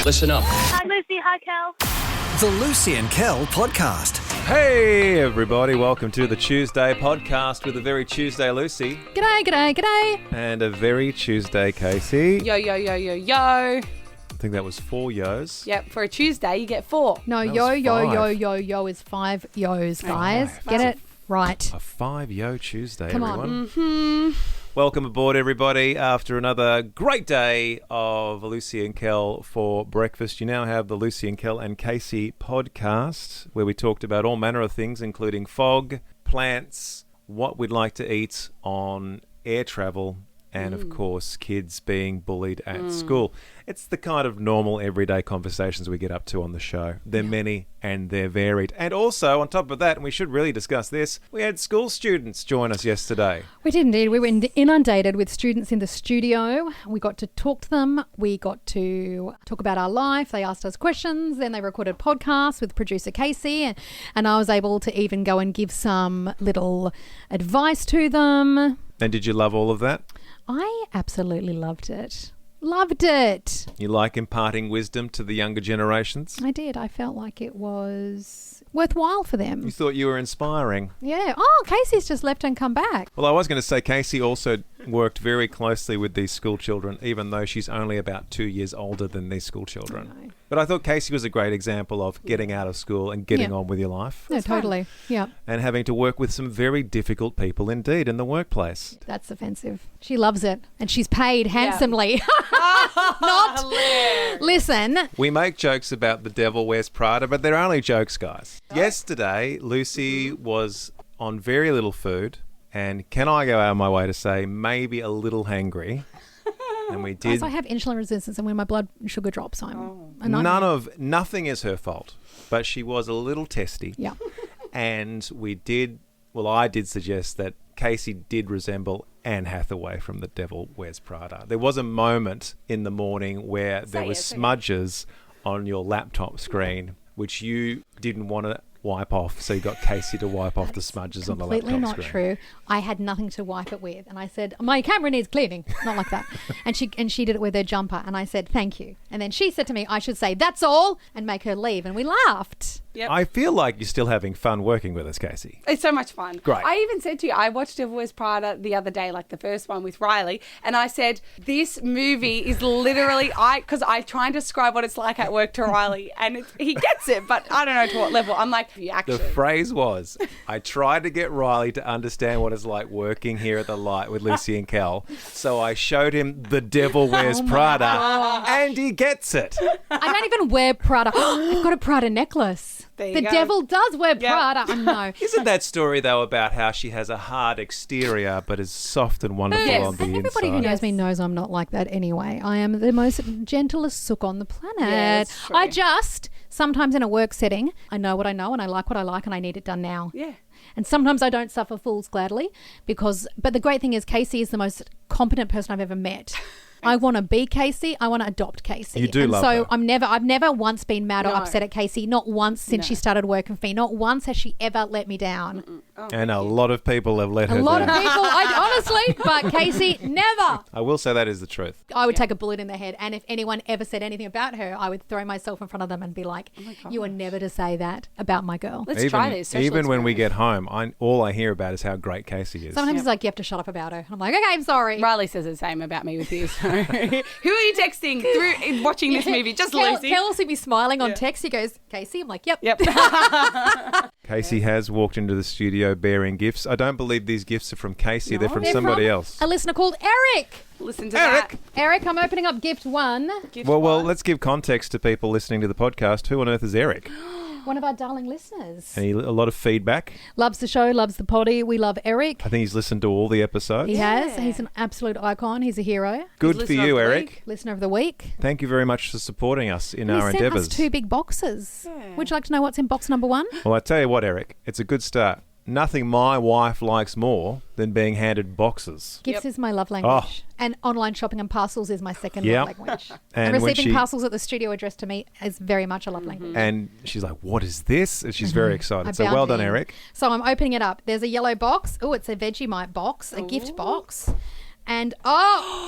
Listen up. Hi, Lucy. Hi, Kel. The Lucy and Kel podcast. Hey everybody, welcome to the Tuesday podcast with a very Tuesday Lucy. G'day. And a very Tuesday Casey. Yo. I think that was 4 yo's. Yep, for a Tuesday you get 4. No, That yo was is 5 yo's, guys. Five. Get it right. A 5-yo Tuesday, Come everyone. on. Welcome aboard, everybody. After another great day of Lucy and Kel for breakfast, you now have the Lucy and Kel and Casey podcast, where we talked about all manner of things, including fog, plants, what we'd like to eat on air travel, and, of course, kids being bullied at school. It's the kind of normal, everyday conversations we get up to on the show. They're many and they're varied. And also, on top of that, and we should really discuss this, we had school students join us yesterday. We did indeed. We were inundated with students in the studio. We got to talk to them. We got to talk about our life. They asked us questions. Then they recorded podcasts with producer Casey. And I was able to even go and give some little advice to them. And did you love all of that? I absolutely loved it. Loved it. You like imparting wisdom to the younger generations? I did. I felt like it was worthwhile for them. You thought you were inspiring. Yeah. Oh, Casey's just left and come back. Well, I was going to say Casey also worked very closely with these school children, even though she's only about 2 years older than these school children. I know. But I thought Casey was a great example of getting out of school and getting on with your life. No, totally. Yeah. And having to work with some very difficult people indeed in the workplace. That's offensive. She loves it. And she's paid handsomely. Listen. We make jokes about the devil wears Prada, but they're only jokes, guys. Yesterday, Lucy was on very little food, and can I go out of my way to say maybe a little hangry? And we did. Guys, I have insulin resistance, and when my blood sugar drops, I'm a nightmare. Nothing is her fault, but she was a little testy. Yeah. And I did suggest that Casey did resemble Anne Hathaway from The Devil Wears Prada. There was a moment in the morning where there was smudges on your laptop screen, which you didn't want to wipe off, so you got Casey to wipe off the smudges on the laptop screen. Completely not true. I had nothing to wipe it with, and I said, my camera needs cleaning. Not like that. And she did it with her jumper, and I said, thank you. And then she said to me, I should say, that's all, and make her leave. And we laughed. Yep. I feel like you're still having fun working with us, Casey. It's so much fun. Great. I even said to you, I watched Devil Wears Prada the other day, like the first one with Riley, and I said, this movie is literally, because I try and describe what it's like at work to Riley, and he gets it, but I don't know to what level. I'm like, you actually. The phrase was, I tried to get Riley to understand what it's like working here at the Light with Lucy and Kel, so I showed him The Devil Wears Prada, and he gets it. I don't even wear Prada. I've got a Prada necklace. There the you go. devil does wear Prada. I know. Isn't that story, though, about how she has a hard exterior but is soft and wonderful Yes. on the And inside? everybody who knows me knows I'm not like that anyway. I am the most gentlest sook on the planet. Yeah, that's true. I just, sometimes in a work setting, I know what I know and I like what I like and I need it done now. Yeah. And sometimes I don't suffer fools gladly but the great thing is Casey is the most competent person I've ever met. I want to be Casey. I want to adopt Casey. You do and love so her. I've never once been mad or No. upset at Casey. Not once since she started working for me. Not once has she ever let me down. And a lot of people have let her A lot down. of people, honestly, but Casey, never. I will say that is the truth. I would take a bullet in the head. And if anyone ever said anything about her, I would throw myself in front of them and be like, you are never to say that about my girl. Let's try this. Social Even when we experiment. get home, all I hear about is how great Casey is. Sometimes it's like, you have to shut up about her. I'm like, okay, I'm sorry. Riley says the same about me with you. So. Who are you texting through watching this movie? Just Lucy. Kel will see me smiling on text. He goes, Casey? I'm like, yep. Yep. Casey has walked into the studio bearing gifts. I don't believe these gifts are from Casey. They're from They're somebody from else. a listener called Eric. Listen to Eric. that. Eric, I'm opening up gift one. Gift Well, one. let's give context to people listening to the podcast. Who on earth is Eric? One of our darling listeners. And a lot of feedback. Loves the show, loves the potty. We love Eric. I think he's listened to all the episodes. He has. He's an absolute icon. He's a hero. Good for listener of you, the Eric. week. Listener of the week. Thank you very much for supporting us in our He sent endeavours. us 2 big boxes. Would you like to know what's in box number 1? Well, I tell you what, Eric, it's a good start. Nothing my wife likes more than being handed boxes. Gifts is my love language. Oh. And online shopping and parcels is my second Yeah. love language. And And when receiving she- parcels at the studio addressed to me is very much a love language. And she's like, what is this? And she's very excited. I So bound well it done, in. Eric. So I'm opening it up. There's a yellow box. Oh, it's a Vegemite box, a gift box. And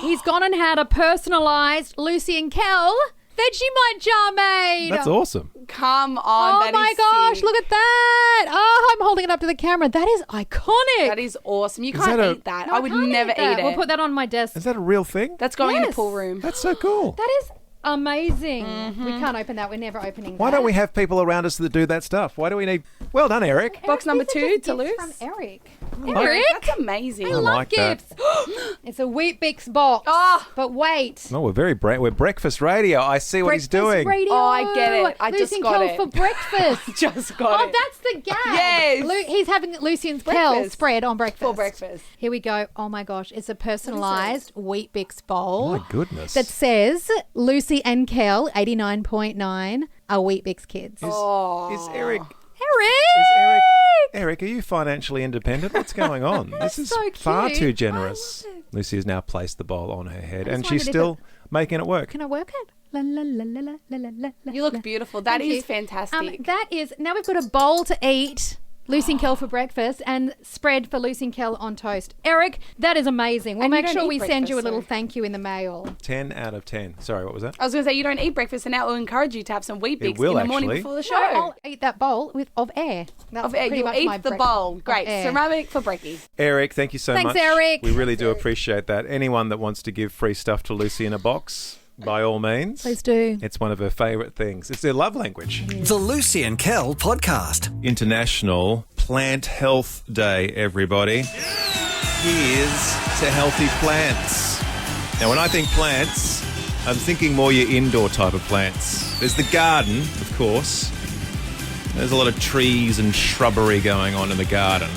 he's gone and had a personalised Lucy and Kel Vegemite jar made. That's awesome. Come on. Oh that my is gosh, sick. look at that. Oh, I'm holding it up to the camera. That is iconic. That is awesome. You Is can't that eat that. No, I would can't never that. eat it. We'll put that on my desk. Is that a real thing? That's going in the Yes. pool room. That's so cool. That is amazing. We can't open that. We're never opening that. Why don't we have people around us that do that stuff? Why do we need... Well done, Eric. Box number these are 2 just to gifts Luce. from Eric. like- Eric, That's amazing. I I love like that. gifts. It's a Weet-Bix box. Oh. But wait. No, we're breakfast radio. I see what he's Breakfast doing. Radio. Oh, I get it. I Lucy just and got Kel it. for breakfast. Just got Oh, it. that's the gag. Yes. He's having Lucy and Kel Breakfast. spread on breakfast. For breakfast. Here we go. Oh my gosh. It's a personalised Weet-Bix bowl My goodness. that says Lucy and Kel, 89.9, are Weet-Bix kids. Is Eric... Eric! Eric, are you financially independent? What's going on? This is so far cute. too generous. Lucy has now placed the bowl on her head, and just she's wondered if still making it work. Can I work it? La, la, la, la, la, la, la, la, You look la. beautiful. That Thank is you. fantastic. That is, now we've got a bowl to eat. Lucy and Kel for breakfast and spread for Lucy and Kel on toast. Eric, that is amazing. We'll And you make don't sure eat we send you a breakfast, little so- thank you in the mail. 10 out of 10. Sorry, what was that? I was going to say, you don't eat breakfast, and now we'll encourage you to have some Weet-Bix It will, in the morning actually. before the No, show. I'll eat that bowl of air. That's Of air. pretty You'll much my eat the breakfast bowl. of Great. air. Ceramic for brekkie. Eric, thank you so Thanks, much. Eric. We really do appreciate that. Anyone that wants to give free stuff to Lucy in a box, by all means. Please do. It's one of her favourite things. It's their love language. The Lucy and Kel Podcast. International Plant Health Day, everybody. Here's to healthy plants. Now, when I think plants, I'm thinking more your indoor type of plants. There's the garden, of course. There's a lot of trees and shrubbery going on in the garden.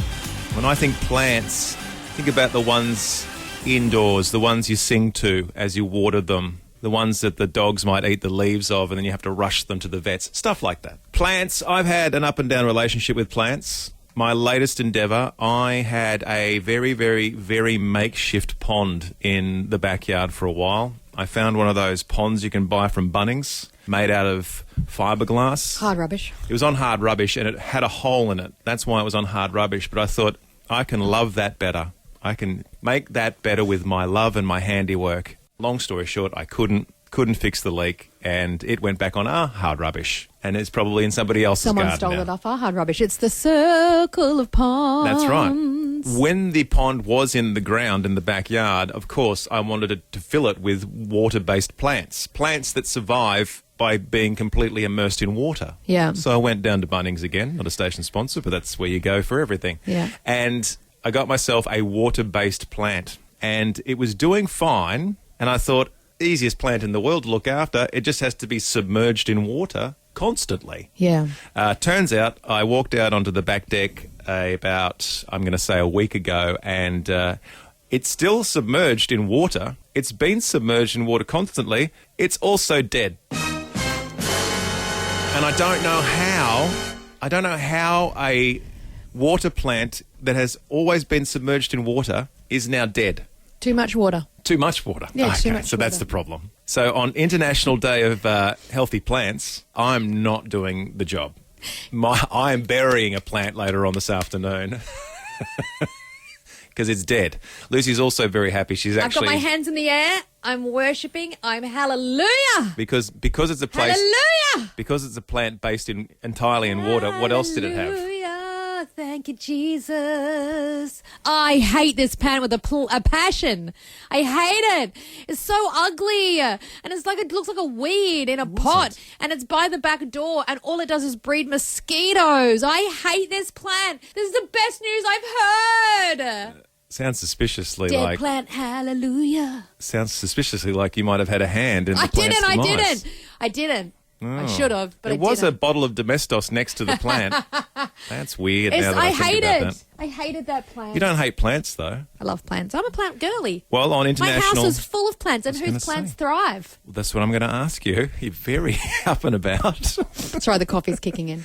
When I think plants, think about the ones indoors, the ones you sing to as you water them, the ones that the dogs might eat the leaves of and then you have to rush them to the vets, stuff like that. Plants, I've had an up and down relationship with plants. My latest endeavour, I had a very, very, very makeshift pond in the backyard for a while. I found one of those ponds you can buy from Bunnings, made out of fiberglass. Hard rubbish. It was on hard rubbish and it had a hole in it. That's why it was on hard rubbish. But I thought, I can love that better. I can make that better with my love and my handiwork. Long story short, I couldn't fix the leak and it went back on our hard rubbish. And it's probably in somebody else's Someone garden stole now. it off our hard rubbish. It's the circle of ponds. That's right. When the pond was in the ground in the backyard, of course, I wanted to fill it with water-based plants. Plants that survive by being completely immersed in water. Yeah. So I went down to Bunnings again, not a station sponsor, but that's where you go for everything. Yeah. And I got myself a water-based plant. And it was doing fine. And I thought, easiest plant in the world to look after. It just has to be submerged in water constantly. Yeah. Turns out I walked out onto the back deck about, I'm going to say, a week ago, and it's still submerged in water. It's been submerged in water constantly. It's also dead. And I don't know how a water plant that has always been submerged in water is now dead. Too much water. Too much water. Yeah, it's too much so that's water. the problem. So on International Day of Healthy Plants, I'm not doing the job. I am burying a plant later on this afternoon because it's dead. Lucy's also very happy. She's I've actually got my hands in the air. I'm worshipping. I'm hallelujah. because it's a place Hallelujah. because it's a plant based entirely in water. What else did it have? Hallelujah. Thank you, Jesus. I hate this plant with a passion. I hate it. It's so ugly. And it's like it looks like a weed in a pot. And it's by the back door. And all it does is breed mosquitoes. I hate this plant. This is the best news I've heard. Sounds suspiciously Dead like plant, hallelujah. sounds suspiciously like you might have had a hand in the I plant's didn't. demise. I didn't. I should have, but There I was a didn't. bottle of Domestos next to the plant. That's weird. It's- Now that I think hate about it. that. I hated that plant. You don't hate plants, though. I love plants. I'm a plant girly. Well, on My international, house is full of plants, and I was gonna whose plants say. thrive? that's what I'm going to ask you. You're very up and about. Sorry, the coffee's kicking in.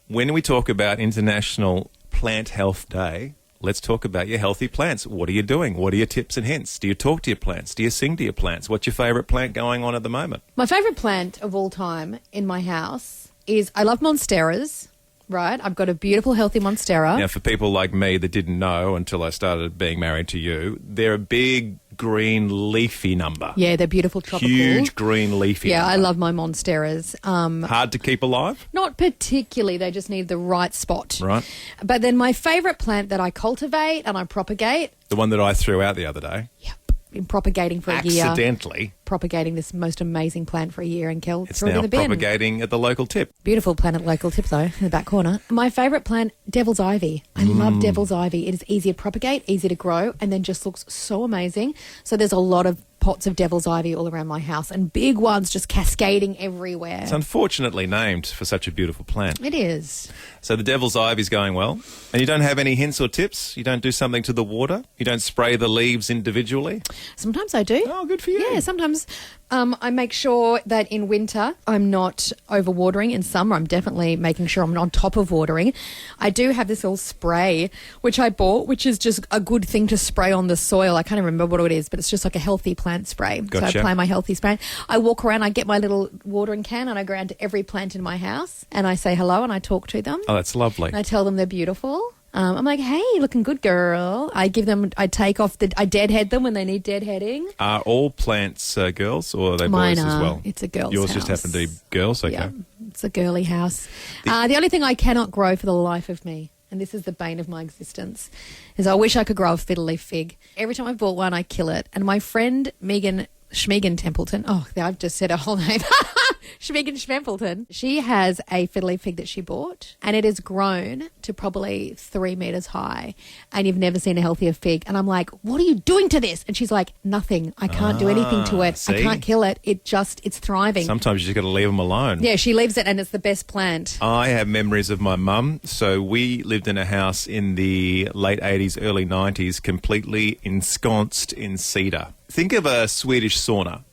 When we talk about International Plant Health Day, let's talk about your healthy plants. What are you doing? What are your tips and hints? Do you talk to your plants? Do you sing to your plants? What's your favourite plant going on at the moment? My favourite plant of all time in my house is I love monsteras. Right, I've got a beautiful, healthy monstera. Now, for people like me that didn't know until I started being married to you, they're a big green leafy number. Yeah, they're beautiful tropical. Huge green leafy Yeah, number. I love my monsteras. Hard to keep alive? Not particularly. They just need the right spot. Right. But then my favourite plant that I cultivate and I propagate. The one that I threw out the other day. Yep. Been propagating for a year. Accidentally. Propagating this most amazing plant for a year and Kel It's threw it in now the bin. propagating at the local tip. Beautiful plant at local tip though, in the back corner. My favourite plant, devil's ivy. I love devil's ivy. It is easy to propagate, easy to grow, and then just looks so amazing. So there's a lot of pots of devil's ivy all around my house and big ones just cascading everywhere. It's unfortunately named for such a beautiful plant. It is. So the devil's ivy's going well. And you don't have any hints or tips? You don't do something to the water? You don't spray the leaves individually? Sometimes I do. Oh, good for you. Yeah, sometimes I make sure that in winter I'm not overwatering. In summer I'm definitely making sure I'm on top of watering. I do have this little spray which I bought, which is just a good thing to spray on the soil. I can't remember what it is, but it's just like a healthy plant spray. Gotcha. So I apply my healthy spray. I walk around, I get my little watering can and I go around to every plant in my house and I say hello and I talk to them. Oh, that's lovely. And I tell them they're beautiful. I'm like, hey, looking good, girl. I deadhead them when they need deadheading. Are all plants girls or are they Mine boys as are. well? It's a girl's Yours house. just happen to be girls? Okay. Yeah, it's a girly house. The only thing I cannot grow for the life of me, and this is the bane of my existence, is I wish I could grow a fiddle leaf fig. Every time I bought one, I kill it. And my friend Megan Templeton, I've just said her whole name. Schmegan Schmempleton. She has a fiddle leaf fig that she bought and it has grown to probably 3 meters high and you've never seen a healthier fig. And I'm like, what are you doing to this? And she's like, nothing. I can't do anything to it. See? I can't kill it. It's thriving. Sometimes you just got to leave them alone. Yeah, she leaves it and it's the best plant. I have memories of my mum. So we lived in a house in the late 80s, early 90s, completely ensconced in cedar. Think of a Swedish sauna.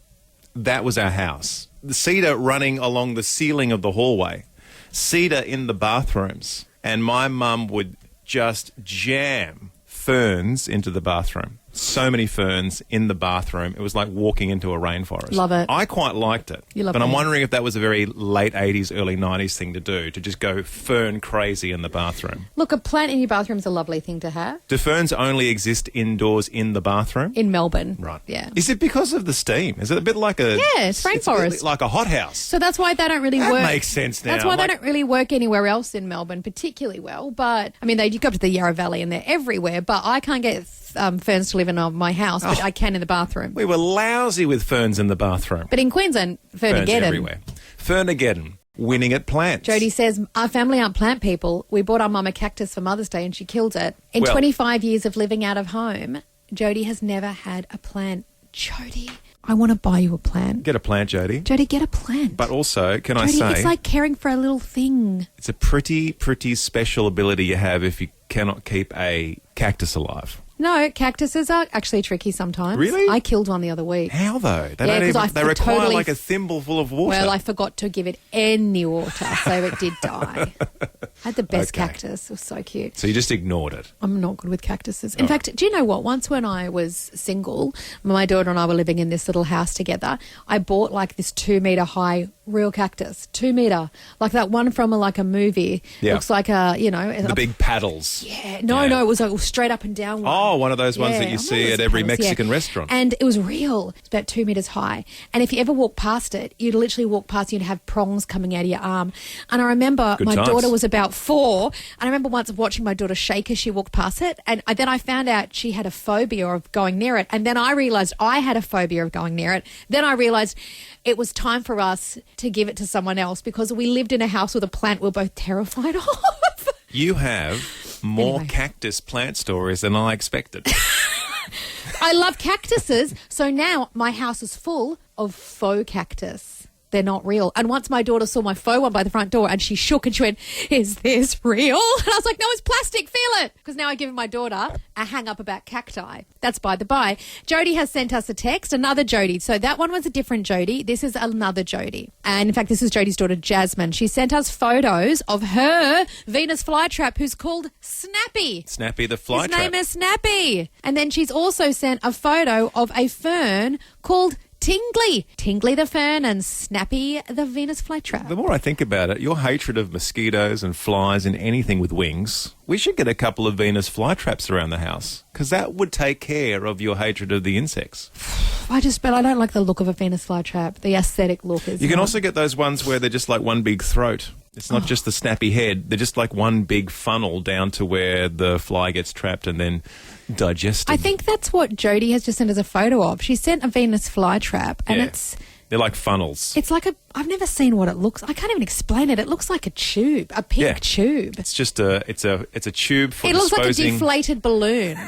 That was our house. The cedar running along the ceiling of the hallway, cedar in the bathrooms, and my mum would just jam ferns into the bathroom. So many ferns in the bathroom. It was like walking into a rainforest. Love it. I quite liked it. You love but I'm it. wondering if that was a very late 80s, early 90s thing to do, to just go fern crazy in the bathroom. Look, a plant in your bathroom is a lovely thing to have. Do ferns only exist indoors in the bathroom? In Melbourne. Right. Yeah. Is it because of the steam? Is it a bit like a... Yeah, it's a bit rainforest. like a hothouse. So that's why they don't really That work. makes sense now. That's why Like- they don't really work anywhere else in Melbourne particularly well. But, I mean, you go up to the Yarra Valley and they're everywhere. But I can't get ferns to live in my house, but I can in the bathroom. We were lousy with ferns in the bathroom. But in Queensland, Ferns Fernageddon. everywhere. Fernageddon, winning at plants. Jody says, our family aren't plant people. We bought our mum a cactus for Mother's Day and she killed it. In Well- 25 years of living out of home, Jody has never had a plant. Jody, I want to buy you a plant. Get a plant, Jody. Jody, get a plant. But also, can I Jody, say, it's like caring for a little thing. it's a pretty special ability you have if you cannot keep a cactus alive. No, cactuses are actually tricky sometimes. Really? I killed one the other week. How though? They Yeah, don't 'cause I they require totally like a thimble full of water. Well, I forgot to give it any water, so it did die. I had the best Okay. cactus. It was so cute. So you just ignored it. I'm not good with cactuses. In fact, do you know what? Once when I was single, my daughter and I were living in this little house together, I bought like this 2 meter high real cactus. 2 meter. Like that one from like a movie. Yeah. Looks like The big paddles. Yeah. No, it was like a straight up and down one. Oh, one of those ones Yeah, that you I'm see one of at those every paddles, Mexican yeah. restaurant. And it was real. It's about 2 meters high. And if you ever walk past it, you'd literally walk past, you'd have prongs coming out of your arm. And I remember Good my times. daughter was about 4. And I remember once watching my daughter shake as she walked past it. And then I found out she had a phobia of going near it. And then I realised I had a phobia of going near it. Then I realised it was time for us to give it to someone else because we lived in a house with a plant we were both terrified of. You have more Anyway. cactus plant stories than I expected. I love cactuses. So now my house is full of faux cactus. They're not real. And once my daughter saw my faux one by the front door and she shook and she went, is this real? And I was like, no, it's plastic. Feel it. Because now I give my daughter a hang up about cacti. That's by the by. Jody has sent us a text, another Jody. So that one was a different Jody. This is another Jody. And in fact, this is Jody's daughter, Jasmine. She sent us photos of her Venus flytrap who's called Snappy. Snappy the His flytrap. name is Snappy. And then she's also sent a photo of a fern called Tingly. Tingly the fern and Snappy the Venus flytrap. The more I think about it, your hatred of mosquitoes and flies and anything with wings, we should get a couple of Venus flytraps around the house because that would take care of your hatred of the insects. But I don't like the look of a Venus flytrap. The aesthetic look is. You can also get those ones where they're just like one big throat. It's not just the snappy head. They're just like one big funnel down to where the fly gets trapped and then digested. I think that's what Jodie has just sent us a photo of. She sent a Venus flytrap, and they're like funnels. It's like I've never seen what it looks. I can't even explain it. It looks like a tube, a pink tube. It's just it's a tube for disposing. It looks like a deflated balloon.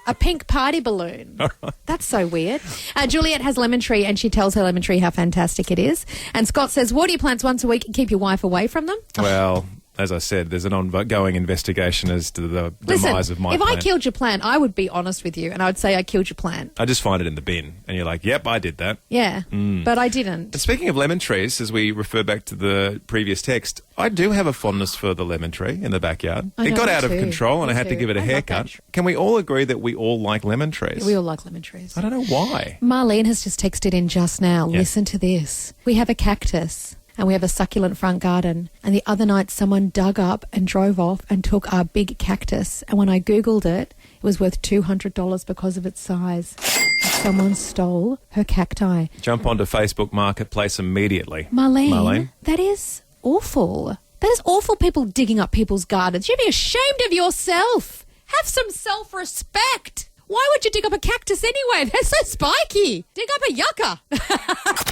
A pink party balloon. That's so weird. Juliet has lemon tree and she tells her lemon tree how fantastic it is. And Scott says, water your plants once a week and keep your wife away from them. Well, as I said, there's an ongoing investigation as to the demise of my plant. If I killed your plant, I would be honest with you and I would say I killed your plant. I just find it in the bin and you're like, yep, I did that. Yeah, but I didn't. And speaking of lemon trees, as we refer back to the previous text, I do have a fondness for the lemon tree in the backyard. It got out of control and I had to give it a haircut. Can we all agree that we all like lemon trees? We all like lemon trees. I don't know why. Marlene has just texted in just now. Yeah. Listen to this. We have a cactus. And we have a succulent front garden. And the other night someone dug up and drove off and took our big cactus. And when I Googled it, it was worth $200 because of its size. Someone stole her cacti. Jump onto Facebook Marketplace immediately. Marlene, that is awful. That is awful, people digging up people's gardens. You'd be ashamed of yourself. Have some self-respect. Why would you dig up a cactus anyway? They're so spiky. Dig up a yucca.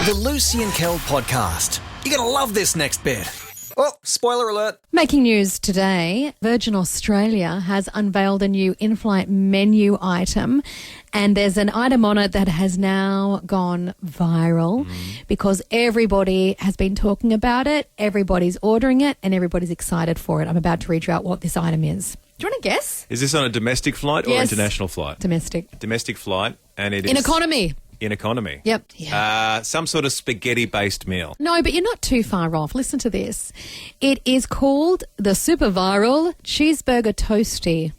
The Lucy and Kel podcast. You're going to love this next bit. Oh, spoiler alert. Making news today, Virgin Australia has unveiled a new in-flight menu item, and there's an item on it that has now gone viral because everybody has been talking about it, everybody's ordering it, and everybody's excited for it. I'm about to read you out what this item is. Do you want to guess? Is this on a domestic flight or international flight? Domestic. Domestic flight, and it is... In economy. In economy? Yep. Yeah. Some sort of spaghetti-based meal. No, but you're not too far off. Listen to this. It is called the super viral cheeseburger toastie.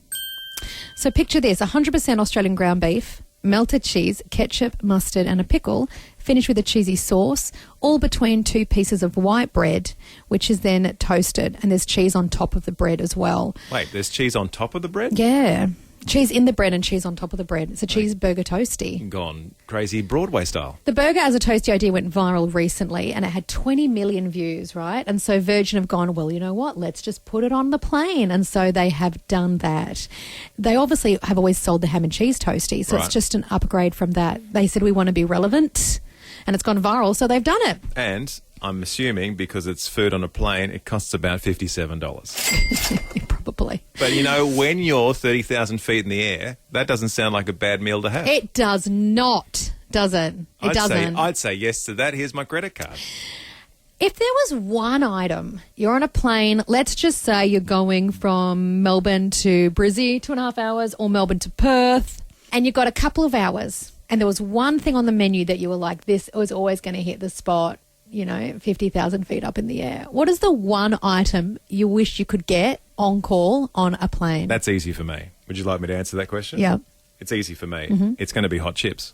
So picture this, 100% Australian ground beef, melted cheese, ketchup, mustard and a pickle, finished with a cheesy sauce, all between two pieces of white bread, which is then toasted, and there's cheese on top of the bread as well. Wait, there's cheese on top of the bread? Yeah. Cheese in the bread and cheese on top of the bread. It's a cheeseburger toastie. Gone crazy Broadway style. The burger as a toastie idea went viral recently and it had 20 million views, right? And so Virgin have gone, well, you know what? Let's just put it on the plane. And so they have done that. They obviously have always sold the ham and cheese toastie, so it's just an upgrade from that. They said we want to be relevant and it's gone viral, so they've done it. And I'm assuming because it's food on a plane, it costs about $57. Probably. But, you know, when you're 30,000 feet in the air, that doesn't sound like a bad meal to have. It does not, does it? It doesn't. I'd say yes to that. Here's my credit card. If there was one item, you're on a plane, let's just say you're going from Melbourne to Brizzy, 2.5 hours, or Melbourne to Perth, and you've got a couple of hours, and there was one thing on the menu that you were like, this was always going to hit the spot, you know, 50,000 feet up in the air. What is the one item you wish you could get on call on a plane? That's easy for me. Would you like me to answer that question? Yeah. It's easy for me. It's going to be hot chips.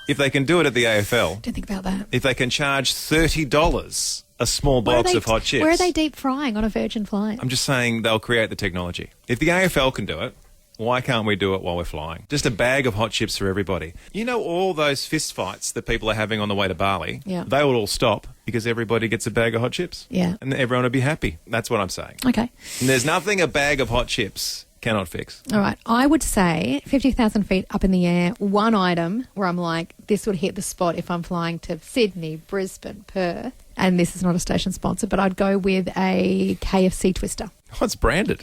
If they can do it at the AFL. Didn't think about that. If they can charge $30 a small box of hot chips. Where are they deep frying on a Virgin flight? I'm just saying they'll create the technology. If the AFL can do it, why can't we do it while we're flying? Just a bag of hot chips for everybody. You know, all those fist fights that people are having on the way to Bali, they will all stop because everybody gets a bag of hot chips. Yeah. And everyone will be happy. That's what I'm saying. Okay. And there's nothing a bag of hot chips cannot fix. All right. I would say 50,000 feet up in the air, one item where I'm like, this would hit the spot if I'm flying to Sydney, Brisbane, Perth. And this is not a station sponsor, but I'd go with a KFC twister. Oh, it's branded.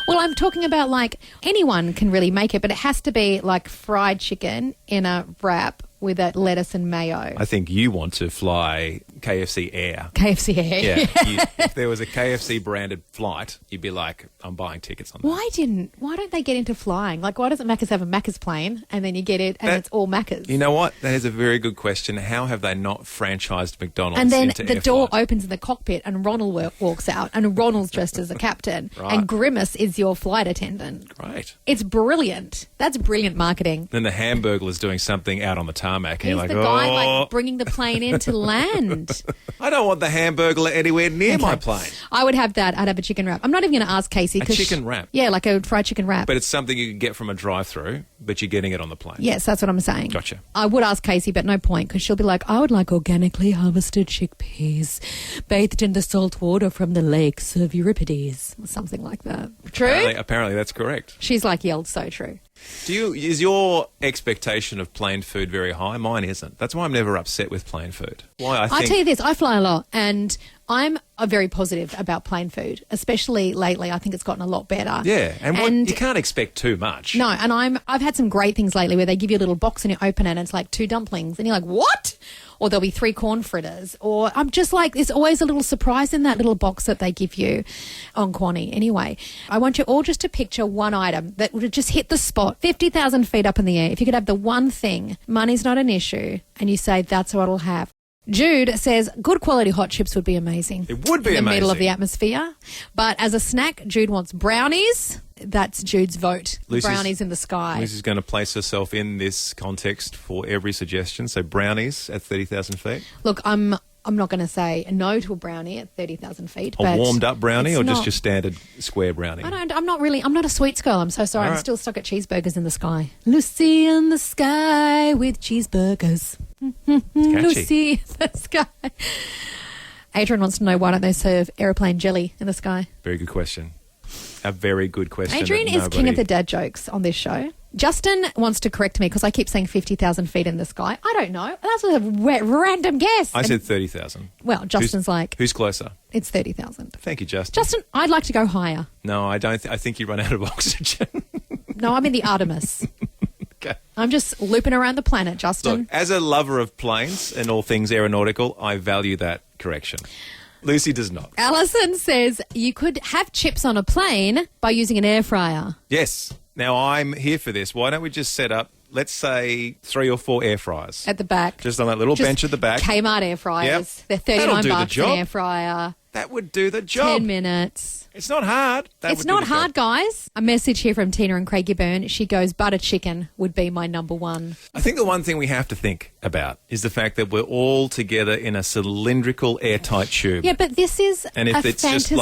Well, I'm talking about like anyone can really make it, but it has to be like fried chicken in a wrap with a lettuce and mayo. I think you want to fly KFC Air. KFC Air. Yeah. If there was a KFC branded flight, you'd be like, I'm buying tickets on that. Why don't they get into flying? Like, why doesn't Macca's have a Macca's plane and then you get it and it's all Macca's? You know what? That is a very good question. How have they not franchised McDonald's and then into the air door flight? opens in the cockpit and Ronald walks out and Ronald's dressed as a captain Right. and Grimace is your flight attendant. Great. It's brilliant. That's brilliant marketing. Then the Hamburglar's doing something out on the tarmac. And He's you're like, the guy oh, like bringing the plane in to land. I don't want the Hamburglar anywhere near my plane. I would have that. I'd have a chicken wrap. I'm not even going to ask Casey. A chicken wrap? Yeah, like a fried chicken wrap. But it's something you can get from a drive-through, but you're getting it on the plane. Yes, that's what I'm saying. Gotcha. I would ask Casey, but no point, because she'll be like, I would like organically harvested chickpeas bathed in the salt water from the lakes of Euripides, or something like that. True? Apparently that's correct. She's like yelled, so true. Is your expectation of plain food very high? Mine isn't. That's why I'm never upset with plain food. Why I tell you this, I fly a lot and I'm very positive about plain food, especially lately. I think it's gotten a lot better. Yeah, and you can't expect too much. No, and I've had some great things lately where they give you a little box and you open it and it's like 2 dumplings and you're like, what? Or there'll be 3 corn fritters. Or I'm just like, there's always a little surprise in that little box that they give you on Quani. Anyway, I want you all just to picture one item that would just hit the spot, 50,000 feet up in the air. If you could have the one thing, money's not an issue, and you say that's what I'll have. Jude says good quality hot chips would be amazing. It would be in the amazing. middle of the atmosphere. But as a snack, Jude wants brownies. That's Jude's vote. Brownies in the sky. Lucy's going to place herself in this context for every suggestion. So brownies at 30,000 feet. Look, I'm not going to say no to a brownie at 30,000 feet. A warmed up brownie or just not, your standard square brownie? I'm not a sweets girl. I'm so sorry. All I'm right. still stuck at cheeseburgers in the sky. Lucy in the sky with cheeseburgers. Lucy in the sky. Adrian wants to know, why don't they serve aeroplane jelly in the sky? Very good question. A very good question. Adrian is king of the dad jokes on this show. Justin wants to correct me because I keep saying 50,000 feet in the sky. I don't know. That's a random guess. I said 30,000. Well, Justin's like... Who's closer? It's 30,000. Thank you, Justin. Justin, I'd like to go higher. No, I don't. I think you run out of oxygen. No, I'm in the Artemis. Okay. I'm just looping around the planet, Justin. Look, as a lover of planes and all things aeronautical, I value that correction. Lucy does not. Alison says you could have chips on a plane by using an air fryer. Yes. Now, I'm here for this. Why don't we just set up, let's say, 3 or 4 air fryers. At the back. Just on that little bench at the back. Kmart air fryers. Yep. They're That'll do the $39 job. an air fryer. That would do the job. 10 minutes. It's not hard. It's not hard, guys. A message here from Tina and Craigie Byrne. She goes, butter chicken would be my number one. I think the one thing we have to think about is the fact that we're all together in a cylindrical airtight tube. Yeah, but this is And if a it's fantasy.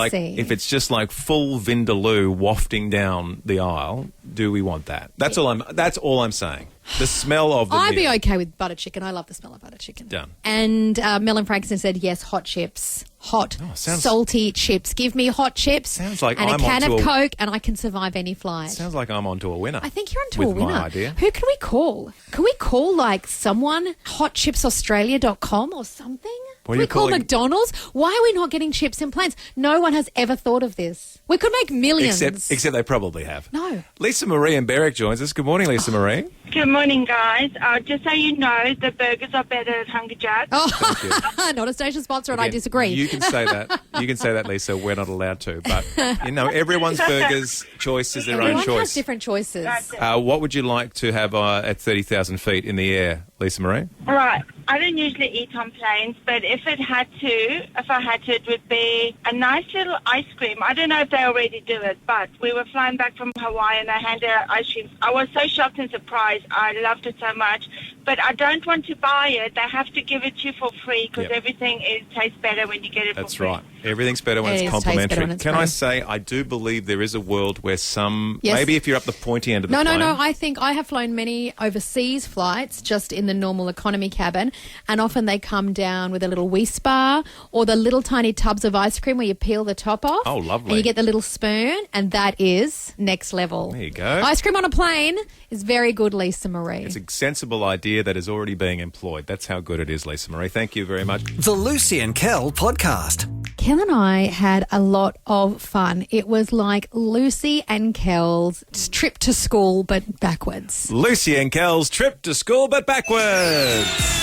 just like full vindaloo wafting down the aisle, do we want that? That's all I'm saying. The smell of the I'd be meal. okay with butter chicken. I love the smell of butter chicken. Done. And Melon Frankston said, yes, hot chips. Hot, salty chips. Give me hot chips. Sounds like and I'm a can onto of a- Coke, and I can survive any flight. Sounds like I'm onto a winner. I think you're onto with a winner. my idea. Who can we call? Can we call like someone? Hotchipsaustralia.com or something? What are Can you we call calling- McDonald's? Why are we not getting chips in planes? No one has ever thought of this. We could make millions. Except they probably have. No. Lisa Marie and Berwick joins us. Good morning, Lisa Marie. Good morning, guys. Just so you know, the burgers are better at Hunger Jack. Oh, not a station sponsor, and I Again, disagree. You can say that. You can say that, Lisa. We're not allowed to. But, everyone's burgers choice is their Everyone own choice. has different choices. That's it. What would you like to have at 30,000 feet in the air, Lisa Marie? All right. I don't usually eat on planes, but if I had to, it would be a nice little ice cream. I don't know if they already do it, but we were flying back from Hawaii and I handed out ice cream. I was so shocked and surprised. I loved it so much. But I don't want to buy it. They have to give it to you for free because everything tastes better when you get it That's for free. right. Everything's better when It it's tastes better complimentary. when it's Can free. I say, I do believe there is a world where Yes. maybe if you're up the pointy end of the plane. No. I think I have flown many overseas flights just in the normal economy cabin, and often they come down with a little Wii or the little tiny tubs of ice cream where you peel the top off. Oh, lovely. And you get the little spoon, and that is next level. There you go. Ice cream on a plane is very good, Lisa Marie. It's a sensible idea that is already being employed. That's how good it is, Lisa Marie. Thank you very much. The Lucy and Kel podcast. Kel and I had a lot of fun. It was like Lucy and Kel's trip to school, but backwards. Lucy and Kel's trip to school, but backwards.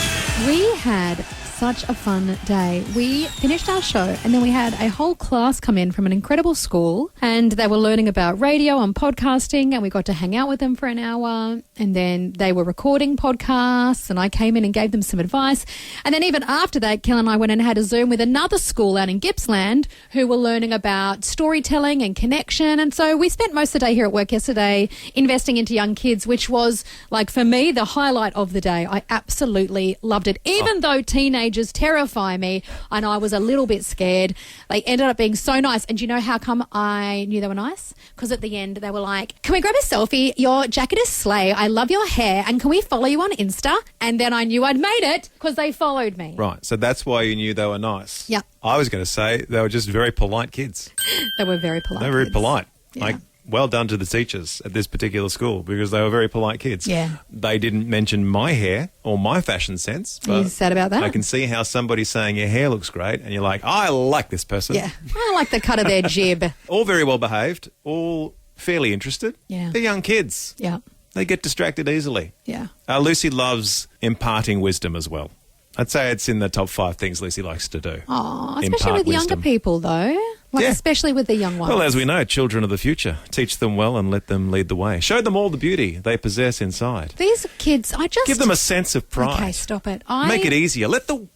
We had such a fun day. We finished our show and then we had a whole class come in from an incredible school and they were learning about radio and podcasting and we got to hang out with them for an hour and then they were recording podcasts and I came in and gave them some advice. And then even after that, Kel and I went and had a Zoom with another school out in Gippsland who were learning about storytelling and connection. And so we spent most of the day here at work yesterday investing into young kids, which was, like, for me, the highlight of the day. I absolutely loved it. Even though teenagers terrify me and I was a little bit scared, they ended up being so nice. And do you know how come I knew they were nice? Because at the end they were like, can we grab a selfie? Your jacket is slay. I love your hair. And can we follow you on Insta? And then I knew I'd made it because they followed me. Right. So that's why you knew they were nice. Yeah. I was going to say they were just very polite kids. They were very polite. They were very kids. polite. Yeah. Like, well done to the teachers at this particular school because they were very polite kids. Yeah. They didn't mention my hair or my fashion sense. Are you But sad about that? I can see how somebody's saying your hair looks great and you're like, I like this person. Yeah. I like the cut of their jib. All very well behaved, all fairly interested. Yeah. They're young kids. Yeah. They get distracted easily. Yeah. Lucy loves imparting wisdom as well. I'd say it's in the top 5 things Lucy likes to do. Oh, especially Impart with younger wisdom. people, though. Like, Yeah. especially with the young ones. Well, as we know, children of the future. Teach them well and let them lead the way. Show them all the beauty they possess inside. These kids, I just... Give them a sense of pride. Okay, stop it. Make it easier.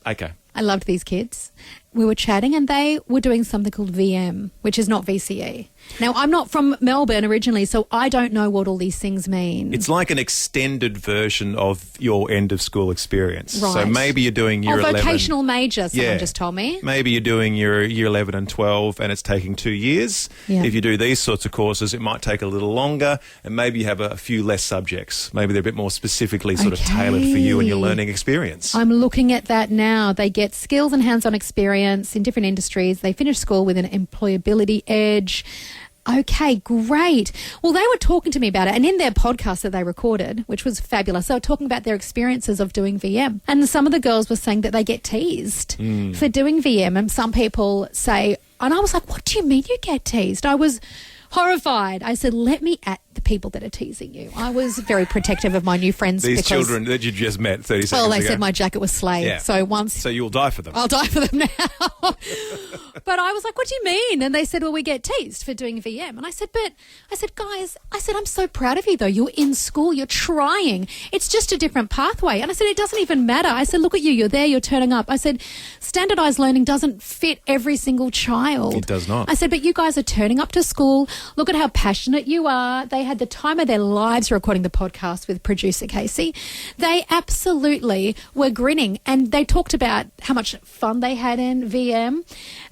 Okay. I loved these kids. We were chatting and they were doing something called VM, which is not VCE. Now, I'm not from Melbourne originally, so I don't know what all these things mean. It's like an extended version of your end of school experience. Right. So maybe you're doing year 11. vocational major, someone just told me. Maybe you're doing your year 11 and 12 and it's taking 2 years. Yeah. If you do these sorts of courses, it might take a little longer and maybe you have a few less subjects. Maybe they're a bit more specifically sort of tailored for you and your learning experience. I'm looking at that now. They get skills and hands-on experience in different industries. They finish school with an employability edge. Okay, great. Well, they were talking to me about it, and in their podcast that they recorded, which was fabulous, they were talking about their experiences of doing VM. And some of the girls were saying that they get teased for doing VM, and some people say, and I was like, what do you mean you get teased? I was horrified. I said, let me at the people that are teasing you. I was very protective of my new friends. These children that you just met 30 seconds ago. Well, they said my jacket was slay. Yeah. So you'll die for them. I'll die for them now. But I was like, what do you mean? And they said, well, we get teased for doing VM. And I said, guys, I'm so proud of you, though. You're in school. You're trying. It's just a different pathway. And I said, it doesn't even matter. I said, look at you. You're there. You're turning up. I said, standardized learning doesn't fit every single child. It does not. I said, but you guys are turning up to school. Look at how passionate you are. They had the time of their lives recording the podcast with producer Casey. They absolutely were grinning. And they talked about how much fun they had in VM.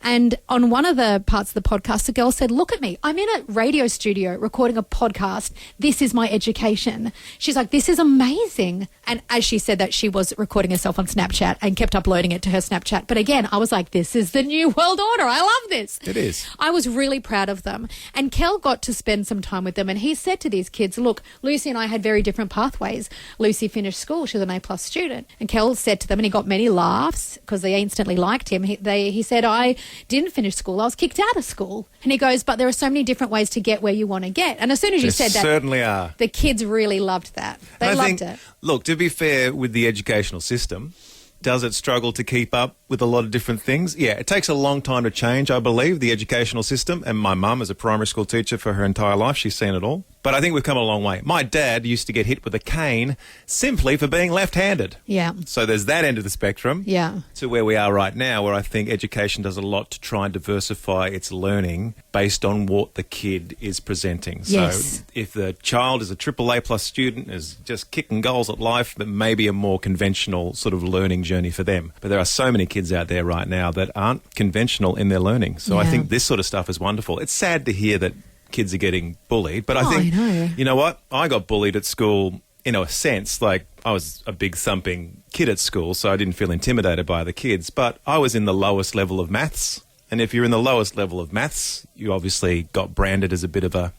And on one of the parts of the podcast, the girl said, look at me. I'm in a radio studio recording a podcast. This is my education. She's like, this is amazing. And as she said that, she was recording herself on Snapchat and kept uploading it to her Snapchat. But again, I was like, this is the new world order. I love this. It is. I was really proud of them. And Kel got to spend some time with them. And he said to these kids, look, Lucy and I had very different pathways. Lucy finished school. She was an A+ student. And Kel said to them, and he got many laughs because they instantly liked him. He said, I didn't finish school. I was kicked out of school. And he goes, but there are so many different ways to get where you want to get. And as soon as you said that, certainly are. the kids really loved that. They loved it. Look, to be fair with the educational system, does it struggle to keep up with a lot of different things? Yeah, it takes a long time to change, I believe, the educational system. And my mum is a primary school teacher for her entire life. She's seen it all. But I think we've come a long way. My dad used to get hit with a cane simply for being left-handed. Yeah. So there's that end of the spectrum. Yeah. To where we are right now, where I think education does a lot to try and diversify its learning based on what the kid is presenting. Yes. So if the child is a AAA+ student, is just kicking goals at life, that may be a more conventional sort of learning journey for them. But there are so many kids out there right now that aren't conventional in their learning. So I think this sort of stuff is wonderful. It's sad to hear that kids are getting bullied, but I think, you know what? I got bullied at school in a sense. Like, I was a big thumping kid at school, so I didn't feel intimidated by the kids, but I was in the lowest level of maths. And if you're in the lowest level of maths, you obviously got branded as a bit of a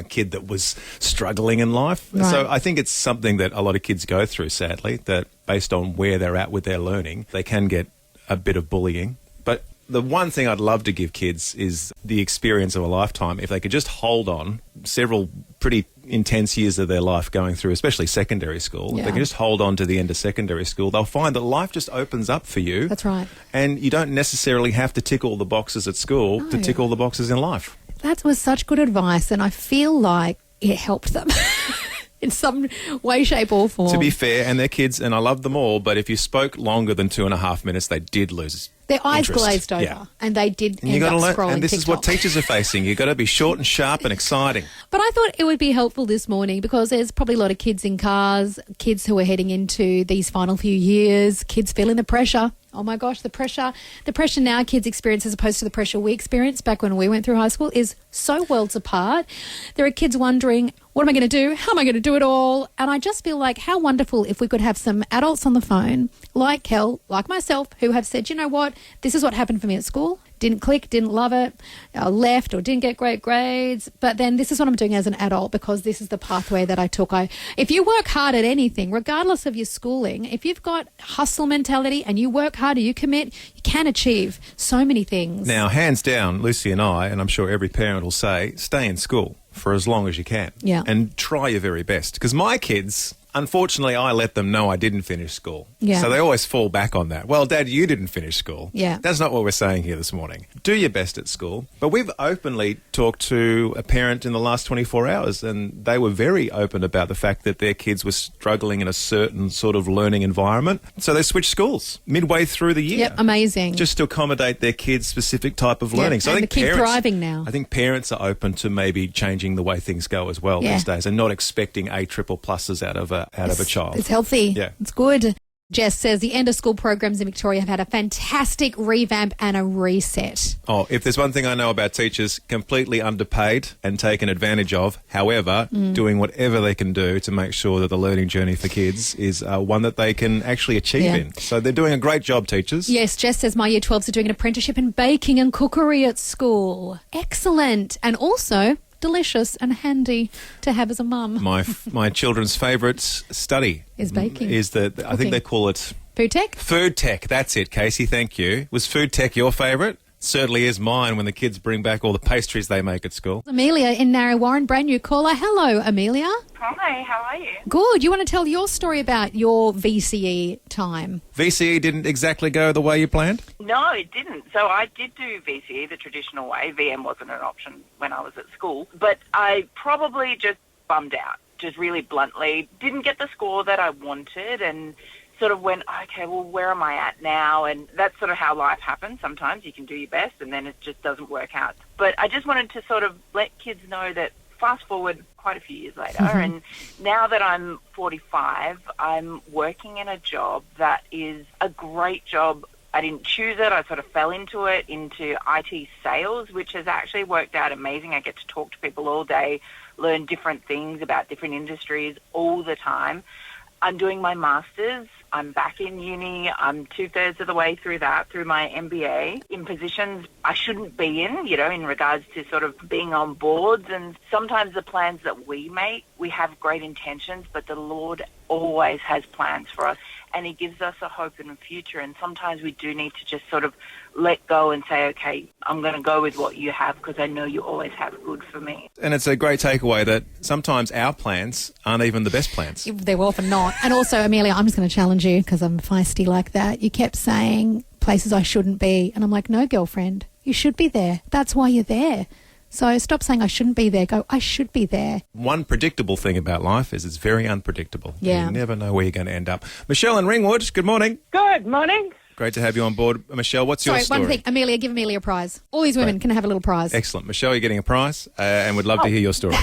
kid that was struggling in life. Right. So I think it's something that a lot of kids go through, sadly, that based on where they're at with their learning, they can get a bit of bullying. But the one thing I'd love to give kids is the experience of a lifetime. If they could just hold on, several pretty intense years of their life going through, especially secondary school, if they can just hold on to the end of secondary school, they'll find that life just opens up for you. That's right. And you don't necessarily have to tick all the boxes at school to tick all the boxes in life. That was such good advice, and I feel like it helped them. In some way, shape or form. To be fair, and they're kids, and I love them all, but if you spoke longer than 2.5 minutes, they did lose their eyes interest. glazed over, and they did end up scrolling And this is what TikTok. teachers are facing. You've got to be short and sharp and exciting. But I thought it would be helpful this morning because there's probably a lot of kids in cars, kids who are heading into these final few years, kids feeling the pressure. Oh my gosh, the pressure now kids experience as opposed to the pressure we experienced back when we went through high school is so worlds apart. There are kids wondering, what am I going to do? How am I going to do it all? And I just feel like how wonderful if we could have some adults on the phone, like Kel, like myself, who have said, you know what, this is what happened for me at school. Didn't click, didn't love it, left or didn't get great grades. But then this is what I'm doing as an adult because this is the pathway that I took. If you work hard at anything, regardless of your schooling, if you've got hustle mentality and you work hard or you commit, you can achieve so many things. Now, hands down, Lucy and I, and I'm sure every parent will say, stay in school for as long as you can. Yeah. And try your very best. Because my kids, unfortunately, I let them know I didn't finish school. Yeah. So they always fall back on that. Well, Dad, you didn't finish school. Yeah. That's not what we're saying here this morning. Do your best at school. But we've openly talked to a parent in the last 24 hours, and they were very open about the fact that their kids were struggling in a certain sort of learning environment. So they switched schools midway through the year. Yep, amazing. Just to accommodate their kids' specific type of learning. So and I think they keep parents, thriving now. I think parents are open to maybe changing the way things go as well these days, and not expecting A triple pluses out of a child. It's healthy. Yeah. It's good. Jess says the end of school programs in Victoria have had a fantastic revamp and a reset. Oh, if there's one thing I know about teachers, completely underpaid and taken advantage of. However, doing whatever they can do to make sure that the learning journey for kids is one that they can actually achieve in. So they're doing a great job, teachers. Yes, Jess says my Year 12s are doing an apprenticeship in baking and cookery at school. Excellent. And also delicious and handy to have as a mum. My children's favourite study Is baking. I think they call it Food tech? food tech. That's it, Casey. Thank you. Was food tech your favourite? Certainly is mine when the kids bring back all the pastries they make at school. Amelia in Narre Warren, brand new caller. Hello, Amelia. Hi, how are you? Good. You want to tell your story about your VCE time? VCE didn't exactly go the way you planned? No, it didn't. So I did do VCE the traditional way. VM wasn't an option when I was at school. But I probably just bummed out, just really bluntly. Didn't get the score that I wanted and sort of went, okay, well, where am I at now? And that's sort of how life happens. Sometimes you can do your best and then it just doesn't work out. But I just wanted to sort of let kids know that fast forward quite a few years later, and now that I'm 45, I'm working in a job that is a great job. I didn't choose it. I sort of fell into it, into IT sales, which has actually worked out amazing. I get to talk to people all day, learn different things about different industries all the time. I'm doing my master's. I'm back in uni. I'm 2/3 of the way through that, through my MBA, in positions I shouldn't be in regards to sort of being on boards. And sometimes the plans that we make, we have great intentions, but the Lord always has plans for us. And he gives us a hope in the future. And sometimes we do need to just sort of let go and say, okay, I'm going to go with what you have because I know you always have good for me. And it's a great takeaway that sometimes our plans aren't even the best plans. They're often not. And also, Amelia, I'm just going to challenge you because I'm feisty like that. You kept saying places I shouldn't be. And I'm like, no, girlfriend, you should be there. That's why you're there. So stop saying I shouldn't be there. Go, I should be there. One predictable thing about life is it's very unpredictable. Yeah. You never know where you're going to end up. Michelle in Ringwood, good morning. Good morning. Great to have you on board. Michelle, what's your Sorry, story? one thing. Amelia, give Amelia a prize. All these women can have a little prize. Excellent. Michelle, you're getting a prize and we'd love to hear your story.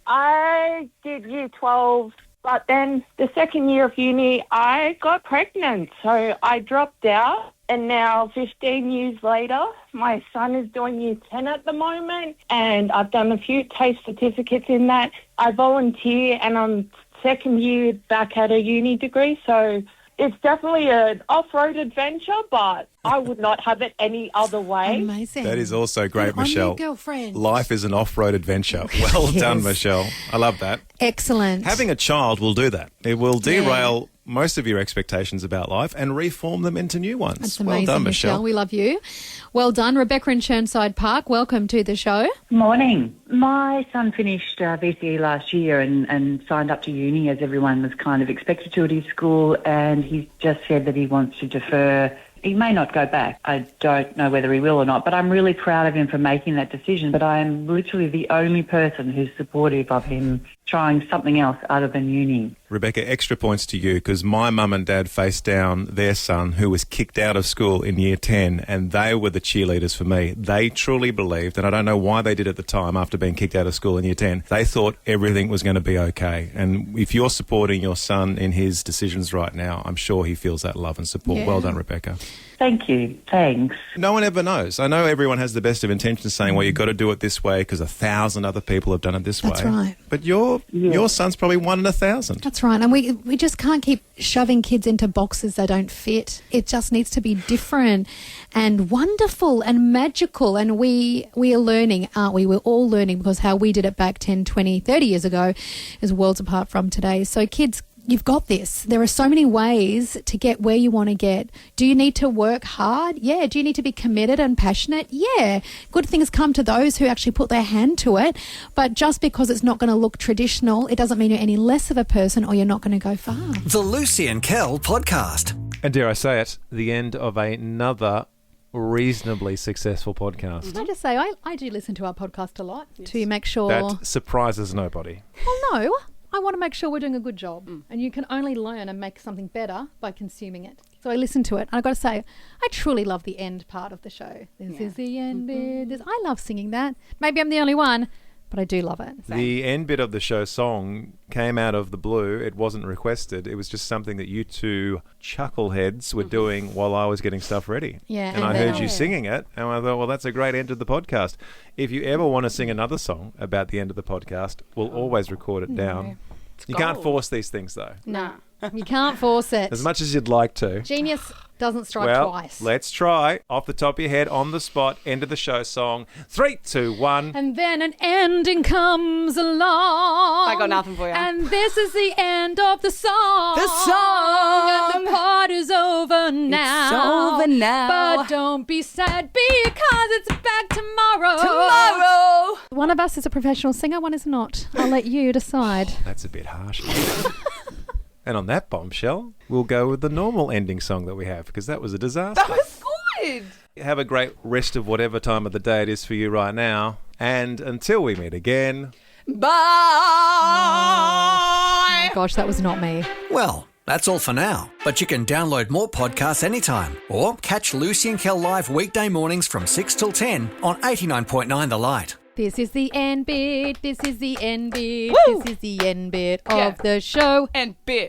I did Year 12, but then the second year of uni, I got pregnant. So I dropped out. And now, 15 years later, my son is doing Year 10 at the moment, and I've done a few taste certificates in that. I volunteer, and I'm second year back at a uni degree, so it's definitely an off-road adventure, but I would not have it any other way. Amazing. That is also great, Good on you, Michelle. girlfriend. Life is an off-road adventure. Well done, Yes. Michelle. I love that. Excellent. Having a child will do that. It will derail most of your expectations about life and reform them into new ones. That's amazing, well done, Michelle. We love you. Well done. Rebecca in Churnside Park, welcome to the show. Morning. My son finished VCE last year and signed up to uni as everyone was kind of expected to at his school, and he's just said that he wants to defer. He may not go back. I don't know whether he will or not, but I'm really proud of him for making that decision. But I am literally the only person who's supportive of him trying something else other than uni. Rebecca, extra points to you because my mum and dad faced down their son who was kicked out of school in year 10, and they were the cheerleaders for me. They truly believed, and I don't know why they did at the time after being kicked out of school in year 10, they thought everything was going to be okay. And if you're supporting your son in his decisions right now, I'm sure he feels that love and support. Yeah. Well done, Rebecca. Thank you. Thanks. No one ever knows. I know everyone has the best of intentions saying, well, you've got to do it this way because 1,000 other people have done it this That's way. right. But your son's probably 1 in 1,000. That's right. And we just can't keep shoving kids into boxes they don't fit. It just needs to be different and wonderful and magical. And we are learning, aren't we? We're all learning because how we did it back 10, 20, 30 years ago is worlds apart from today. So kids, you've got this. There are so many ways to get where you want to get. Do you need to work hard? Yeah. Do you need to be committed and passionate? Yeah. Good things come to those who actually put their hand to it. But just because it's not going to look traditional, it doesn't mean you're any less of a person or you're not going to go far. The Lucy and Kel podcast. And dare I say it, the end of another reasonably successful podcast. Can I just say, I do listen to our podcast a lot to make sure... That surprises nobody. Well, no. I want to make sure we're doing a good job. And you can only learn and make something better by consuming it. So I listen to it. And I've got to say, I truly love the end part of the show. This is the end bit. I love singing that. Maybe I'm the only one, but I do love it. The end bit of the show song came out of the blue. It wasn't requested. It was just something that you two chuckleheads were doing while I was getting stuff ready. Yeah, and I heard you singing it, and I thought, well, that's a great end to the podcast. If you ever want to sing another song about the end of the podcast, we'll always record it down. You can't force these things, though. No, you can't force it. As much as you'd like to. Genius doesn't strike well, twice. Let's try. Off the top of your head, on the spot, end of the show song. 3, 2, 1. And then an ending comes along. I got nothing for you. And this is the end of the song. The song. And the part is over now. It's over now. But don't be sad because it's back tomorrow. Tomorrow. One of us is a professional singer, one is not. I'll let you decide. That's a bit harsh. And on that bombshell, we'll go with the normal ending song that we have because that was a disaster. That was good. Have a great rest of whatever time of the day it is for you right now. And until we meet again... Bye. Oh my gosh, that was not me. Well, that's all for now. But you can download more podcasts anytime or catch Lucy and Kel live weekday mornings from 6 till 10 on 89.9 The Light. This is the end bit. This is the end bit. Woo! This is the end bit of the show. And bit.